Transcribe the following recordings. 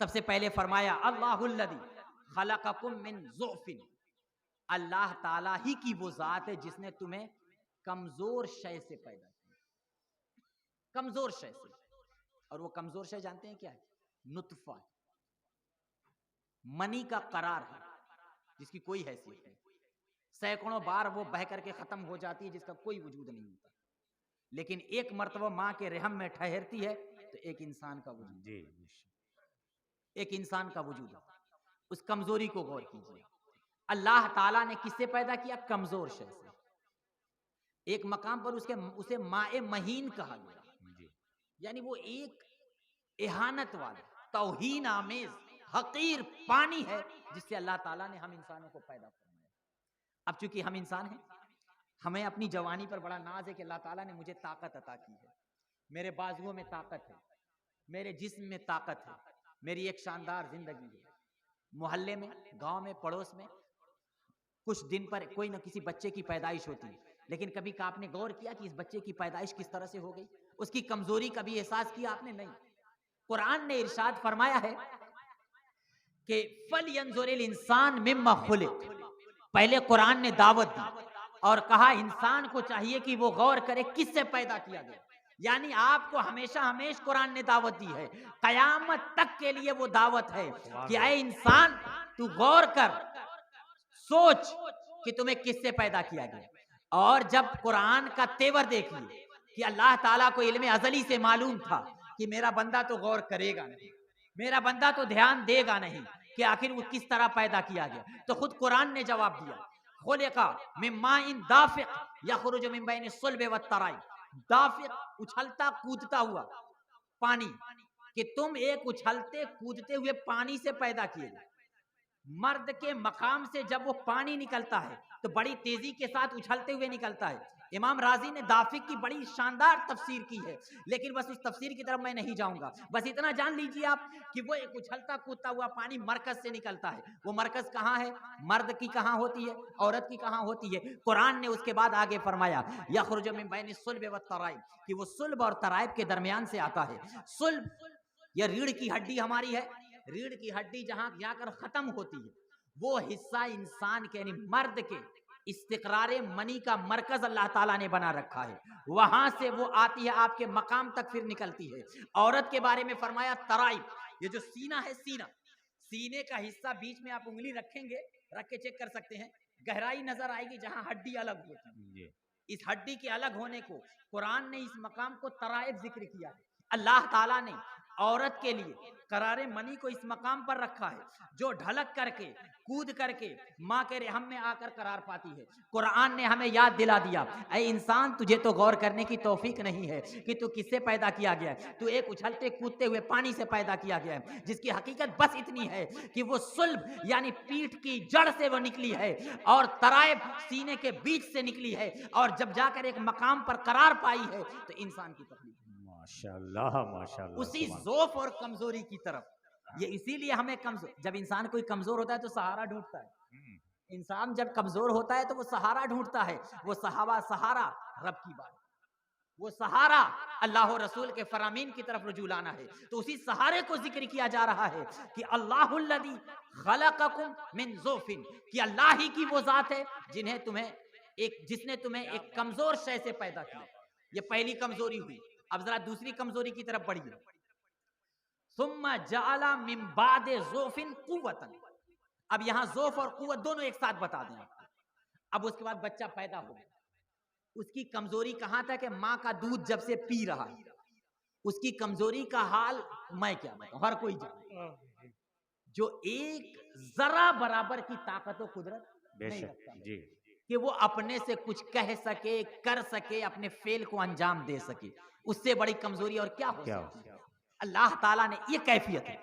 सबसे पहले फरमाया अल्लाहुल्लज़ी खलक़कुम मिन ज़ुअफ़िन, अल्लाह ताला ही की वो जात है जिसने तुम्हें कमजोर शय से पैदा किया, कमजोर शय से। और वो कमजोर शय जानते हैं क्या है? नुतफा, मनी का करार है, जिसकी कोई हैसियत नहीं, सैकड़ों बार वो बह करके खत्म हो जाती है, जिसका कोई वजूद नहीं होता, लेकिन एक मर्तबा माँ के रहम में ठहरती है तो एक इंसान का वजूद, एक इंसान का वजूद है। उस कमजोरी को गौर कीजिए, अल्लाह ताला ने किससे पैदा किया? कमजोर शय से। एक मकाम पर उसे माए महीन कहा गया, यानी वो एक इहानत वाला, तौहीन आमेज, हकीर पानी है जिससे अल्लाह ताला ने हम इंसानों को पैदा फरमाया। अब चूंकि हम इंसान हैं, हमें अपनी जवानी पर बड़ा नाज है कि अल्लाह ताला ने मुझे ताकत अता की है, मेरे बाजुओं में ताकत है, मेरे जिस्म में ताकत है, मेरी एक शानदार जिंदगी है। मोहल्ले में, गांव में, पड़ोस में कुछ दिन पर कोई ना किसी बच्चे की पैदाइश होती है, लेकिन कभी का आपने गौर किया कि इस बच्चे की पैदाइश किस तरह से हो गई? उसकी कमजोरी कभी एहसास किया आपने? नहीं। कुरान ने इरशाद फरमाया है कि फलयंजुरिल इंसान मिम्मा खुलिक, पहले कुरान ने दावत दी और कहा इंसान को चाहिए कि वो गौर करे किससे पैदा किया गया। यानी आपको हमेशा हमेशा कुरान ने दावत दी है, कयामत तक के लिए वो दावत है कि ऐ इंसान तू गौर कर, सोच कि तुम्हें किससे पैदा किया गया। और जब कुरान का तेवर देखिए कि अल्लाह ताला को इल्मे अजली से मालूम था कि मेरा बंदा तो गौर करेगा नहीं, मेरा बंदा तो ध्यान देगा नहीं कि आखिर वो किस तरह पैदा किया गया, तो खुद कुरान ने जवाब दिया, खुलिका मिन माइन दाफिक यखरुजु मिन बैनि सुल्बि वत्तराइब, दाफिक उछलता कूदता हुआ पानी, कि तुम एक उछलते कूदते हुए पानी से पैदा किए गए। मर्द के मकाम से जब वो पानी निकलता है तो बड़ी तेजी के साथ उछलते हुए निकलता है। इमाम राजी ने दाफिक की बड़ी शानदार तफसीर की है, लेकिन बस उस तफसीर की तरफ मैं नहीं जाऊंगा। बस इतना जान लीजिए आप कि वो एक उछलता कूदता हुआ पानी मरकज से निकलता है। वो मरकज कहाँ है? मर्द की कहाँ होती है, औरत की कहाँ होती है? कुरान ने उसके बाद आगे फरमाया यखरुजु मिन बैनि सुल्बि वत्तराइब, कि वो सुल्ब और तराइब के दरमियान से आता है। सुल्ब यह रीढ़ की हड्डी हमारी है, रीढ़ की हड्डी जहां जाकर खत्म होती है, वो हिस्सा इंसान के यानी मर्द के इस्तिकरारे मनी का मरकज अल्लाह ताला ने बना रखा है, वहां से वो आती है आपके मकाम तक फिर निकलती है। औरत के बारे में फरमाया तराइब, ये जो सीना है, सीना, सीने का हिस्सा बीच में आप उंगली रखेंगे, रख के चेक कर सकते हैं, गहराई नजर आएगी जहां हड्डी अलग होती है। इस हड्डी के अलग होने को कुरान ने इस मकाम को तराइब जिक्र किया है। अल्लाह ताला ने औरत के लिए करारे मनी को इस मकाम पर रखा है जो ढलक करके कूद करके माँ के रहम में आकर करार पाती है। कुरान ने हमें याद दिला दिया, ऐ इंसान तुझे तो गौर करने की तौफीक नहीं है कि तू किससे पैदा किया गया है। तू एक उछलते कूदते हुए पानी से पैदा किया गया है, जिसकी हकीकत बस इतनी है कि वो सुल्ब यानी पीठ की जड़ से वो निकली है और तराइब सीने के बीच से निकली है, और जब जाकर एक मकाम पर करार पाई है तो इंसान की तकलीफ माशाल्लाह माशाल्लाह, उसी ज़ौफ और कमजोरी की तरफ। ये इसीलिए हमें कमजोर, जब इंसान कोई कमजोर होता है तो सहारा ढूंढता है। इंसान जब कमजोर होता है तो वो सहारा ढूंढता है। वो सहारा रब की बात, वो सहारा अल्लाह और रसूल के फरामीन की तरफ रुजू लाना है। तो उसी सहारे को जिक्र किया जा रहा है कि अल्लाहुल्लज़ी खलक़कुम मिन ज़ुअफ़िन, कि अल्लाह ही की वो जात है जिसने तुम्हें एक कमजोर शय से पैदा किया। ये पहली कमजोरी हुई। अब जरा दूसरी कमजोरी की तरफ बढ़िए, सुम्मा जअला मिन बादे ज़ुअफ़िन कुव्वतन। अब यहां ज़ौफ और कुव्वत दोनों एक साथ बता दें आपको। अब उसके बाद बच्चा पैदा हो गया, उसकी कमजोरी कहां तक है? मां का दूध जब से पी रहा है, उसकी कमजोरी का हाल मैं क्या बताऊं, हर कोई जाने। जो एक जरा बराबर की ताकत और कुदरत नहीं रखता जी, कि वो अपने से कुछ कह सके, कर सके, अपने फेल को अंजाम दे सके, उससे बड़ी कमजोरी और क्या हो सकती है? अल्लाह ताला ने ये कैफियत है।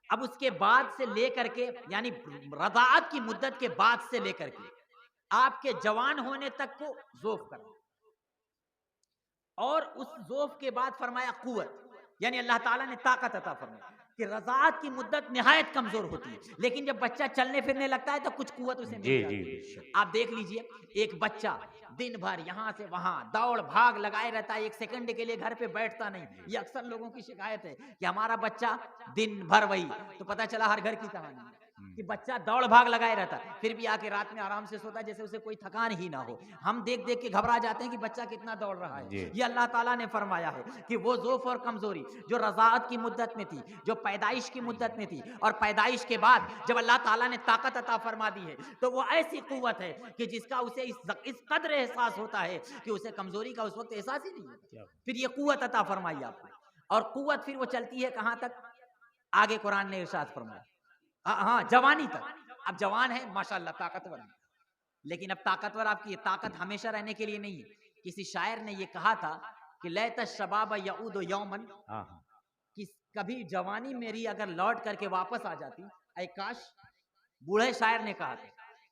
अब उसके बाद से लेकर के यानी रज़ाअत की मुद्दत के बाद से लेकर के आपके जवान होने तक को ज़ौफ करना, और उस ज़ौफ के बाद फरमाया कुव्वत, यानी अल्लाह ताला ने ताकत अता फरमाई। कि रज़ाअत की मुद्दत निहायत कमजोर होती है, लेकिन जब बच्चा चलने फिरने लगता है तो कुछ कुव्वत उसे मिल जी जाती जी है। बेशक। आप देख लीजिए, एक बच्चा दिन भर यहाँ से वहां दौड़ भाग लगाए रहता है, एक सेकंड के लिए घर पे बैठता नहीं। ये अक्सर लोगों की शिकायत है कि हमारा बच्चा दिन भर वही, तो पता चला हर घर की कहानी है कि बच्चा दौड़ भाग लगाए रहता है, फिर भी आके रात में आराम से सोता है जैसे उसे कोई थकान ही ना हो। हम देख देख के घबरा जाते हैं कि बच्चा कितना दौड़ रहा है। जी। ये अल्लाह ताला ने फरमाया है कि वो ज़ोफ़ और कमजोरी जो रज़ाअत की मुद्दत में थी, जो पैदाइश की मुद्दत में थी, और पैदाइश के बाद जब अल्लाह ताला ने ताकत अता फरमा दी है, तो वो ऐसी कुव्वत है कि जिसका उसे इस कदर एहसास होता है कि उसे कमजोरी का उस वक्त एहसास ही नहीं होता। फिर ये कुव्वत अता फरमाई आपको, और कुव्वत फिर वो चलती है कहां तक? आगे कुरान ने इरशाद फरमाया, हाँ, जवानी तक। अब जवान है माशाल्लाह, ताकतवर है, लेकिन अब ताकतवर आपकी ताकत हमेशा रहने के लिए नहीं है। किसी शायर ने यह कहा था कि लैत शबाब यऊद यौमन, हाँ हाँ। कि कभी जवानी मेरी अगर लौट करके वापस आ जाती, ऐ काश, बूढ़े शायर ने कहा था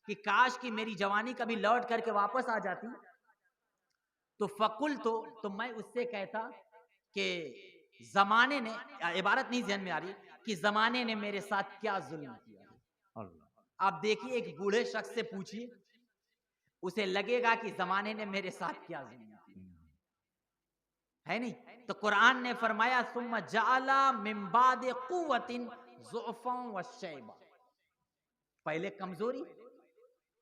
कि काश कि मेरी जवानी कभी लौट करके वापस आ जाती, तो फकुल तो मैं उससे कहता कि जमाने ने, इबारत नहीं ज़हन में आ रही, कि जमाने ने मेरे साथ क्या जुल्म किया है। अल्लाह। आप देखिए, एक बूढ़े शख्स से पूछिए, उसे लगेगा कि जमाने ने मेरे साथ क्या जुल्म किया है, नहीं? तो कुरान ने फरमाया सुम्मा जाला मिन बाद कुव्वतिन ज़ुअफ़न व शैबा, पहले कमजोरी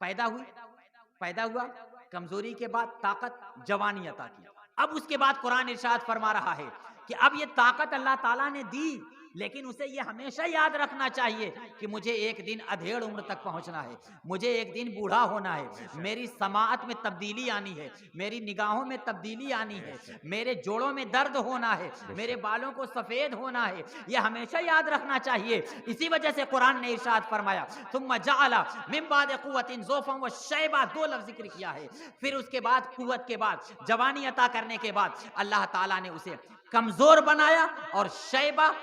पैदा हुआ, कमजोरी के बाद ताकत, जवानी अता की। अब उसके बाद कुरान इरशाद फरमा रहा है कि अब ये ताकत अल्लाह ताला ने दी, लेकिन उसे ये हमेशा याद रखना चाहिए कि मुझे एक दिन अधेड़ उम्र तक पहुंचना है, मुझे एक दिन बूढ़ा होना है, मेरी समाअत में तब्दीली आनी है, मेरी निगाहों में तब्दीली आनी है, मेरे जोड़ों में दर्द होना है, मेरे बालों को सफेद होना है, ये हमेशा याद रखना चाहिए। इसी वजह से कुरान ने इरशाद फरमाया सुम्मा जअला मिन बाद कुव्वतिन ज़ुअफ़न व शैबा, दो लफ्ज़ जिक्र किया है। फिर उसके बाद कुव्वत के बाद, जवानी अता करने के बाद अल्लाह ताला ने उसे कमजोर बनाया, और शैबा,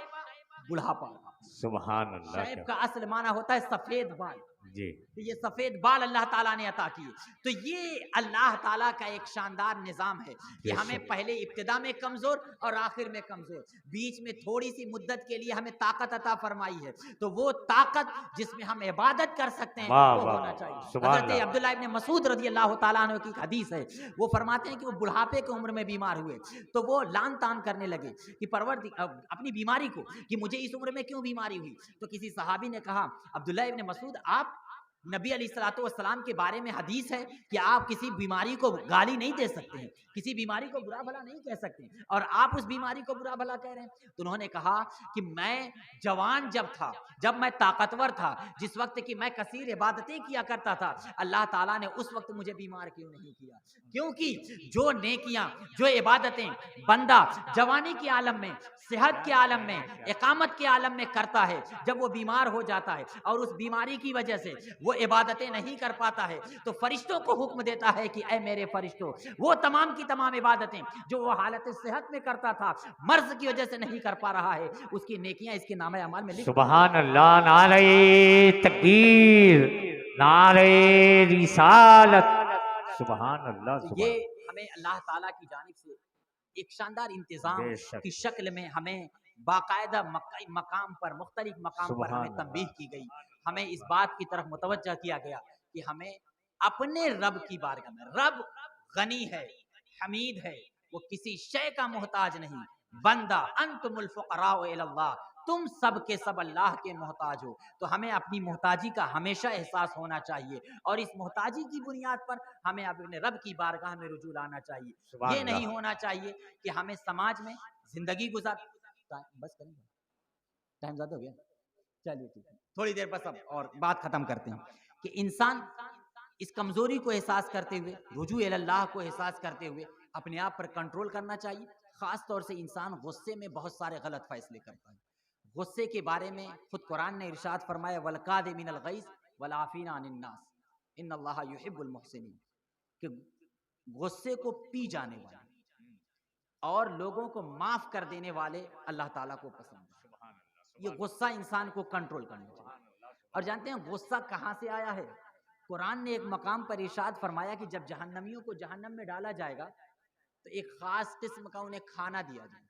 बुढ़ापा। सुभान अल्लाह। शैब का असल माना होता है सफेद बाल, जी। तो ये सफेद बाल अल्लाह ताला ने अता किए। तो ये अल्लाह ताला का एक शानदार निजाम है कि हमें पहले इब्तिदा में कमजोर और आखिर में कमजोर, बीच में थोड़ी सी मुद्दत के लिए हमें ताकत अता फरमाई है, तो वो ताकत जिसमें हम इबादत कर सकते हैं वो होना चाहिए। हजरत अब्दुल्ला इब्न मसूद रज़ी अल्लाह ताला अन्हु की एक हदीस है, वो फरमाते हैं कि वो बुढ़ापे की उम्र में बीमार हुए, तो वो लान तान करने लगे कि अपनी बीमारी को, कि मुझे इस उम्र में क्यों बीमारी हुई। तो किसी सहाबी ने कहा, अब्दुल्ला इब्न मसूद, आप नबी अलैहिस्सलातु वस्सलाम के बारे में हदीस है कि आप किसी बीमारी को गाली नहीं दे सकते हैं, किसी बीमारी को बुरा भला नहीं कह सकते, और आप उस बीमारी को बुरा भला कह रहे हैं। तो उन्होंने कहा कि मैं जवान जब था, जब मैं ताकतवर था, जिस वक्त की मैं कसीर इबादतें किया करता था, अल्लाह ताला ने उस वक्त मुझे बीमार क्यों नहीं किया? क्योंकि जो नेकियां, जो इबादतें बंदा जवानी के आलम में, सेहत के आलम में, इकामत के आलम में करता है, जब वो बीमार हो जाता है और उस बीमारी की वजह से वो इबादतें नहीं कर पाता है, तो फरिश्तों को हुक्म देता है कि ऐ मेरे फरिश्तों, वो तमाम की तमाम इबादतें जो वो हालत सेहत में करता था, मर्ज की वजह से नहीं कर पा रहा है, उसकी नेकियां इसके नामे अमाल में लिख। सुभान अल्लाह, नारे तकबीर, नारे रिसालत, सुभान अल्लाह। तो ये हमें अल्लाह ताला की जानिब से एक शानदार इंतजाम की शक्ल में हमें बाकायदा मकाम पर, मुख्तलिफ मकाम पर हमें तंबीह की गई, हमें इस बात की तरफ मुतवज्जा किया गया कि हमें अपने रब की बारगाह में, रब गनी है, हमीद है, वो किसी शय का मोहताज नहीं, बंदा अंतुमुल फुक़राउ इलल्लाह, तुम सब के सब अल्लाह के मोहताज हो। तो हमें अपनी मोहताजी का हमेशा एहसास होना चाहिए, और इस मोहताजी की बुनियाद पर हमें अपने रब की बारगाह में रुजू लाना चाहिए। ये नहीं होना चाहिए कि हमें समाज में जिंदगी गुजार, बस करेंगे, टाइम ज्यादा हो गया, चलिए ठीक है, थोड़ी देर बस अब और बात खत्म करते हैं कि इंसान इस कमजोरी को एहसास करते हुए, रुजू इल्लाह को एहसास करते हुए अपने आप पर कंट्रोल करना चाहिए। खास तौर से इंसान गुस्से में बहुत सारे गलत फैसले करता है। गुस्से के बारे में खुद कुरान ने इरशाद फरमाया वल कादिमिनल गैज़ वल आफीना अनिन नास इन्नल्लाहा युहिब्बुल मुहसिनीन, कि गुस्से को पी जाने वाले और लोगों को माफ कर देने वाले अल्लाह ताला को पसंद है। ये गुस्सा इंसान को कंट्रोल करना चाहिए। और जानते हैं गुस्सा कहां से आया है? कुरान ने एक मकाम पर इरशाद फरमाया कि जब जहन्नमियों को जहन्नम में डाला जाएगा तो एक खास किस्म का उन्हें खाना दिया जाए,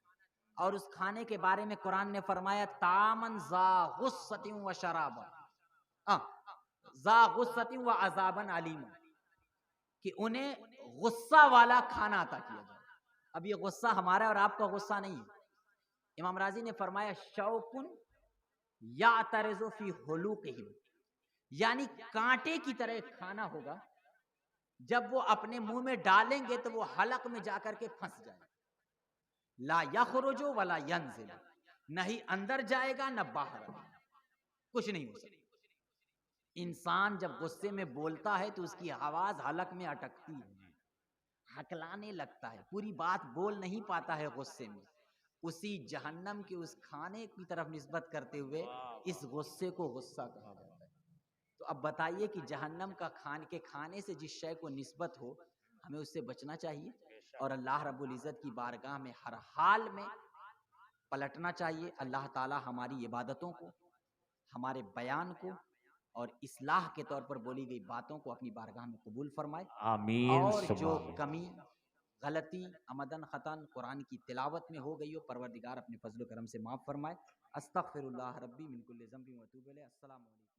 और उस खाने के बारे में कुरान ने फरमाया तामन जा गुस्सतिन व शराबा, जा गुस्सतिन व अजाबन अलीमा, कि उन्हें गुस्सा वाला खाना अता किया जाए। अब ये गुस्सा हमारा और आपका गुस्सा नहीं है। इमाम राजी ने फरमाया शौकुन या तरज़ु फी हुलूक़िहिम, यानी कांटे की तरह खाना होगा, जब वो अपने मुंह में डालेंगे तो वो हलक में जाकर के फंस जाए। ला यखरुजु वला यंजिल, नहीं अंदर जाएगा न बाहर आएगा, कुछ नहीं हो सकता। इंसान जब गुस्से में बोलता है तो उसकी आवाज हलक में अटकती है, हकलाने लगता है, पूरी बात बोल नहीं पाता है गुस्से में। उसी जहन्नम के उस खाने की तरफ निस्बत करते हुए इस गुस्से को गुस्सा कहा जाता है। तो अब बताइए कि जहन्नम का खाने से जिस शय को निस्बत हो, हमें उससे बचना चाहिए और अल्लाह रब्बुल इज़्ज़त की बारगाह में हर हाल में पलटना चाहिए। अल्लाह ताला हमारी इबादतों को, हमारे बयान को और इस्लाह के तौर पर बोली गई बातों को अपनी बारगाह में कबूल फरमाए, आमीन और जो सुभान। कमी, गलती, अमदन खतन कुरान की तिलावत में हो गई हो, परवरदिगार अपने फजल करम से माफ़ फरमाए। अस्तगफिरुल्लाह रब्बी मिन कुल्लि ज़ंबिन व अतूबु इलैह। अस्सलामु अलैकुम।